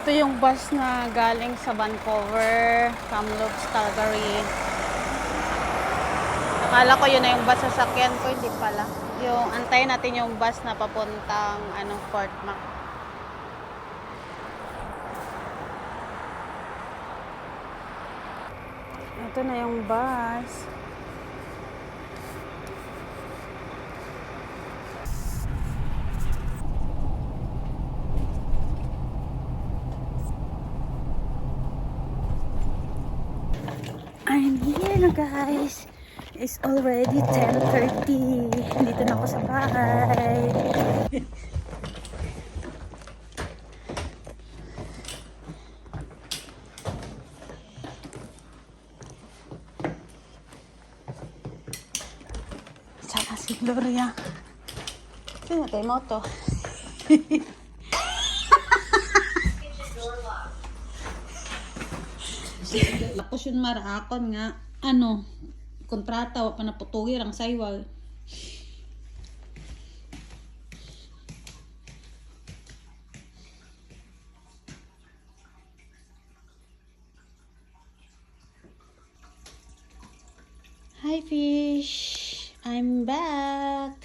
Ito yung bus na galing sa Vancouver, Kamloops, Calgary. Akala ko yun na yung bus sasakyan ko, hindi pala. Yung antayin natin yung bus na papuntang Fort Mac. Ito na yung bus. I'm here na guys. It's already 10:30. Dito na ako sa bahay. Saka si Gloria. Sino tayo mo to? Tapos yun maraakon nga kontrata wa pa naputugir ang saywal. Hi fish, I'm back.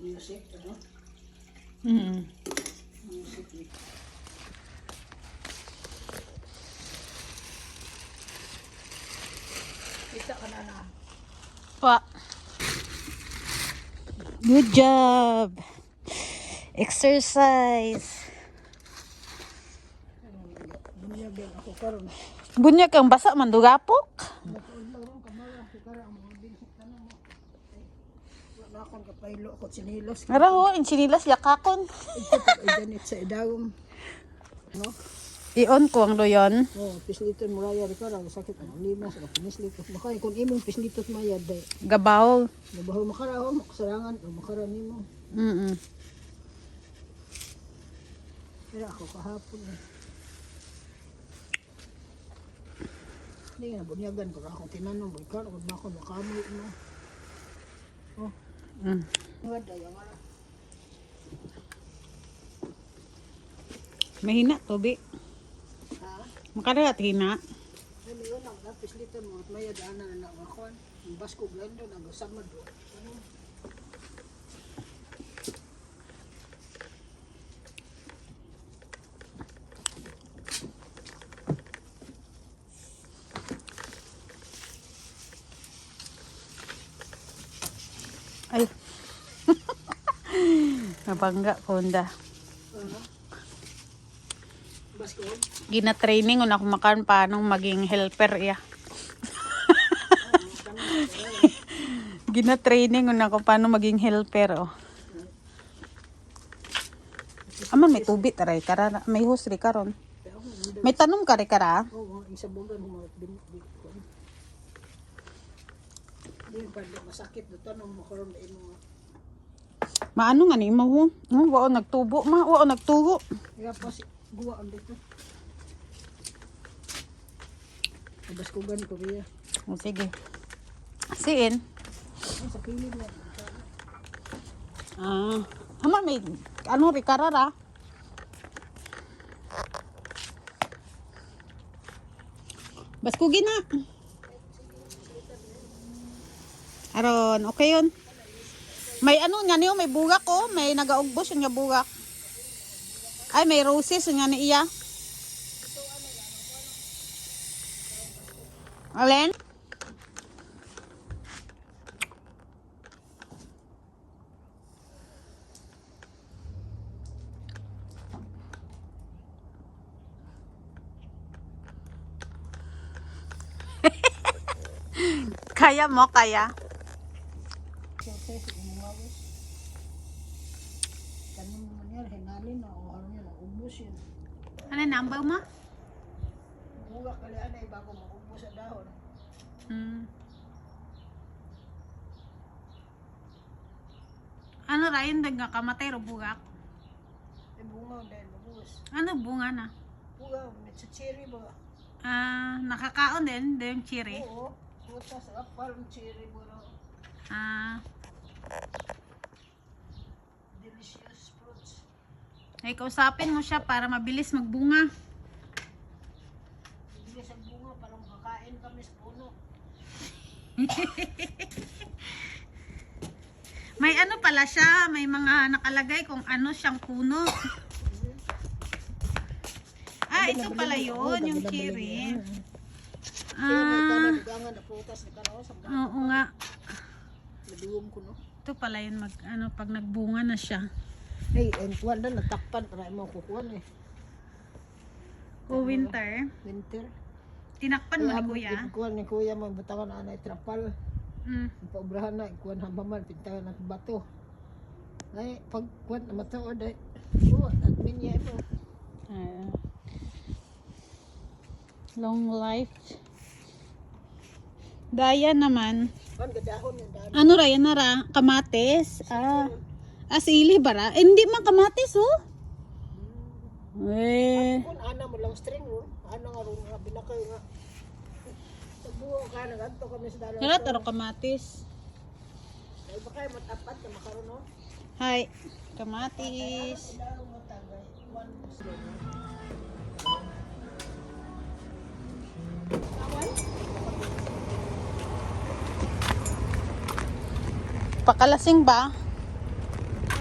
Music, ano? Music. Kita ka na. Pa. Good job. Exercise. Bunyagan ako karon. Bunyag kang basa mandugapok. Wala akong kapaylo ako sinilas. Araw, insinilas yakakon. Ito pa ganit sa idawom. No? I-on ko ang loyon. Oh, pisliton mo raya di karang sakit ang limas o pisliton. Makay kung imong pisliton mayad day. Gabaw. Nabaho makaraho makasarangan o makaran nimo. Pero ako kahapon eh. Hindi nga bunyagan ko akong tinanong boy karon na ako makamit mo. Oh. Wala yung ala. Mahina tobi. Ha? Makadagat hina. Ay may unang lapis dito mo at mayad ana na nakakon. Ang basko blendo nagasamad do. Ano? Ay. Nabangga ko nda. Basko? Gina-training ko na kumakan paano maging helper ya. Gina-training ko na kung paano maging helper oh. Aman may tubig taray kara, may husri karon. May tanom kare kara. Oo, isa bugan mo binit. Hindi pa masakit do tanong mo karon imo. Maano nga ni mo ho? Wao nagtubo ma, wao nagtugo. Kaya pa si guwa ang dito. Baskugan ko biya. O sige. Siin. Sa kilid na. Haman may ano ri karara. Baskugin na. Aron, okay yun. May ano nga niyo, may bugak ko. May nagaugbos yun nga bugak. Ay, may roses yun nga ni iya. Alin? Kaya mo, kaya. Kanin mo niya, hinalin na o ano niya, ubos yun. Ano number mo? Buga kalian ay bago maubos sa dahon. Ano rayon dag nga kamatay ro bugak? Ay bunga dahil ubos. Ano bunga na? Kuya, may sa cherry ba? Nakakaon din, yung cherry. Oo. Putas, apal, cherry ba? Delicious fruits. Ay, kausapin mo siya para mabilis magbunga. Hindi sa bunga, parang kakain kami sa puno. May ano pala siya, may mga nakalagay kung ano siyang puno. Ito pala yun, yung cherry. Kaya may kanan, gangan na putas, nagkaraw sa mga. Oo nga. Naduwom ko, no? Ito pala yun, pag nagbunga na siya. Hey, and kuwan na, natakpan, para mo kukuhan eh. Winter. Winter. Tinakpan mo ni kuya. Kuwan ni kuya, magbutangan na anay trapal. Mm. Paubrahan na, kuwan hambaman, pintahan ng bato. Ay, pag kuwan na matuod ay, at minya mo. Long life. Daya naman. Kuwan, gadahon yung dahon. Ano ra yan ra? Kamatis? Sili ba ra? Hindi man kamatis oh. Kung ana mo lang string, oh. Ana nga rin nga, binakay nga. Sabuo ka, naganto kami sa dalawa. Kaya taro kamatis. Ay, baka yung matapat na makaroon, no? Hay, kamatis. Dalawang matagay, one string. Pakalasing ba?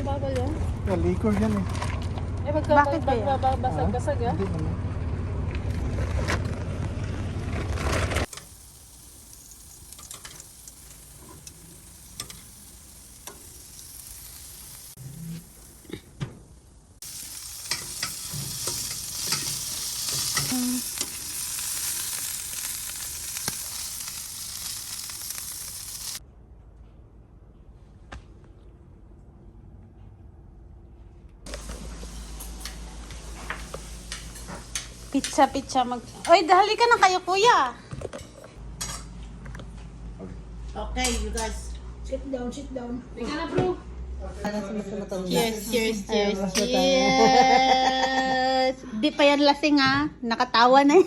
Bawal yan. Likor yan eh. Bakit kaya? Basag-basag ah. Hindi naman. Pizza mag... Oy, dali ka na kayo, kuya. Okay, you guys. Sit down, sit down. Ika na bro. Cheers. Di pa yan lasing ha. Nakatawa na.